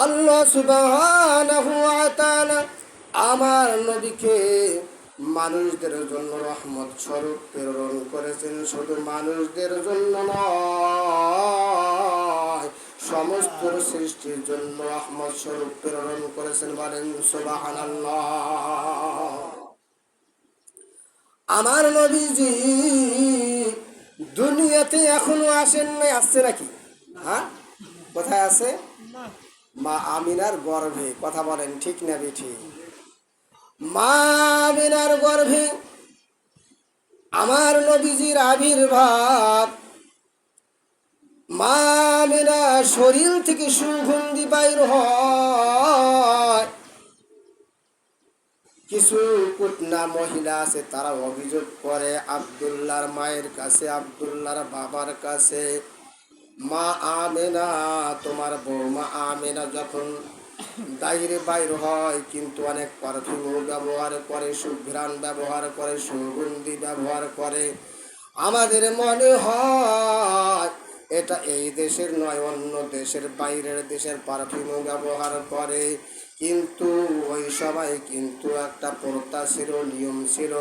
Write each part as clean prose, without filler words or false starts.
আল্লাহ সুবহানাহু ওয়া তাআলা আমার নবীকে মানুষদের জন্য রহমত স্বরূপ প্রেরণ করেছেন। শুধু মানুষদের জন্য নয়, সমস্ত সৃষ্টির জন্য রহমত স্বরূপ প্রেরণ করেছেন। বলেন সুবহানাল্লাহ। আমার নবীজি দুনিয়াতে এখনো আসেন নাই, আসছে নাকি? হ্যাঁ, কোথায় আছে? মা আমিনার গর্ভে। কথা বলেন ঠিক না বেঠিক? মা আমিনার গর্ভে আমার নবীজির আবির্ভাব। মা আমিনার শরীর থেকে সুগন্ধি বাইর হয়। কিছু কুটনা মহিলা আছে, তারা অভিযোগ করে আব্দুল্লাহর মায়ের কাছে, আব্দুল্লাহর বাবার কাছে, মা আমেনা, তোমার বৌমা আমেনা যখন বাইরে বাইর হয় কিন্তু অনেক পারফিউম ব্যবহার করে, সুঘ্রাণ ব্যবহার করে, সুগন্ধি ব্যবহার করে। আমাদের মনে হয় এটা এই দেশের নয়, অন্য দেশের, বাইরের দেশের পারফিউম ব্যবহার করে। কিন্তু ওই সময় কিন্তু একটা প্রথা ছিল, নিয়ম ছিল,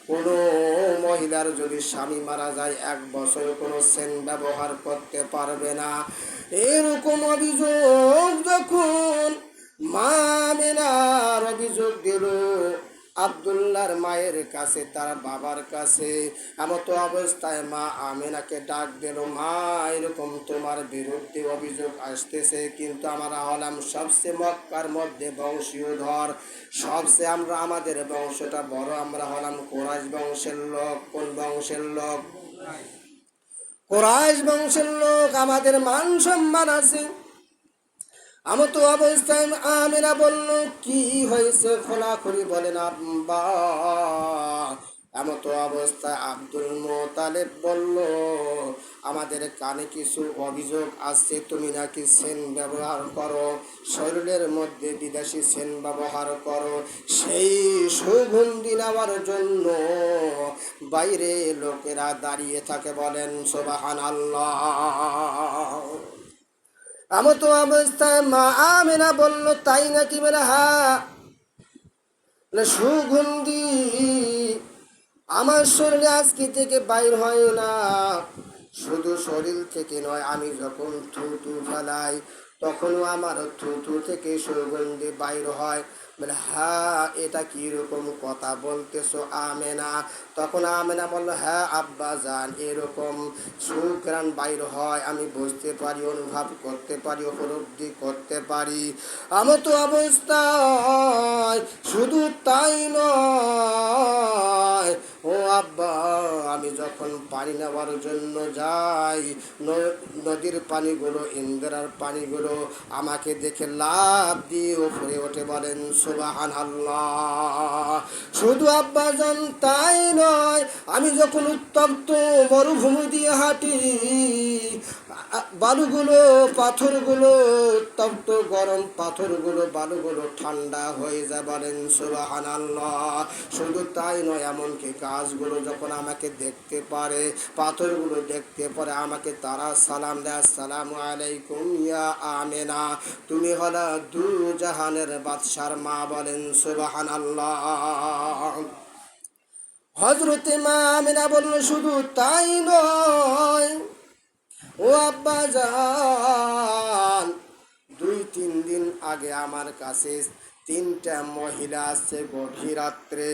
কোনো মহিলার যদি স্বামী মারা যায় 1 বছর কোনো সেন্ট ব্যবহার করতে পারবে না। এরকম অভিযোগ যখন মা আমিনার অভিযোগ দিল আব্দুল্লাহর মায়ের কাছে, তার বাবার কাছে, এমতো অবস্থায় মা আমিনাকে ডাক দিল, মা এরকম তোমার বিরুদ্ধে অভিযোগ আসতেছে, কিন্তু আমরা হলাম সবচেয়ে মক্কার মধ্যে বংশীয়ধর, সবচেয়ে আমরা, আমাদের বংশটা বড়, আমরা হলাম কুরাইশ বংশের লোক। কোন বংশের লোক? কুরাইশ বংশের লোক, আমাদের মান সম্মান আছে। আমতো অবস্থায় আমিনা বলল, কি হয়েছে খোলাখুলি বলেন আব্বা। এমতো অবস্থায় আব্দুল মোতালেব বলল, আমাদের কানে কিছু অভিযোগ আসছে, তুমি নাকি সেন ব্যবহার করো, শরীরের মধ্যে বিদেশি সেন ব্যবহার করো, সেই সুগন্ধি নেওয়ার জন্য বাইরে লোকেরা দাঁড়িয়ে থাকে। বলেন সুবহানাল্লাহ। আমতো অবস্থায় মা আমিনা বলল, তাই নাকি? বলে হ্যাঁ, সুগন্ধি আমার শরীরে আজকে থেকে বাইর হয় না। শুধু শরীর থেকে নয়, আমি যখন থুতু ফেলাই তখনও আমার থুতু থেকে সুগন্ধি বাইর হয়। বলে হ্যাঁ, এটা কীরকম কথা বলতেছো আমেনা? তখন আমেনা বলল, হ্যাঁ আব্বা জান, এরকম সুঘ্রাণ বাইর হয়, আমি বুঝতে পারি, অনুভব করতে পারি, উপলব্ধি করতে পারি। আমার তো অবস্থায় শুধু তাই নয়, ও আব্বা, আমি যখন পানি নেওয়ার জন্য যাই, নদীর পানিগুলো, ইন্দিরার পানিগুলো আমাকে দেখে লাফ দিয়ে উপরে ওঠে। বলেন সুবহানাল্লাহ। শুধু আব্বা জান তাই নয়, আমি যখন উত্তপ্ত মরুভূমি দিয়ে হাঁটি, বালুগুলো, পাথরগুলো, উত্তপ্ত গরম পাথরগুলো, বালুগুলো ঠান্ডা হয়ে যায়। বলেন সুবহানাল্লাহ। শুধু তাই নয়, এমনকি গাছগুলো যখন আমাকে দেখতে পারে, পাথরগুলো দেখতে পারে, আমাকে তারা সালাম দেয়, আসসালামু আলাইকুম ইয়া আমেনা, তুমি হলা দু জাহানের বাদশার মা। বলেন সুবহানাল্লাহ। হযরতে মা আমেনা বলল, শুধু তাই নয়, ও আব্বা জান, 2-3 দিন আগে আমার কাছে 3টা মহিলা আসছে গভীর রাত্রে।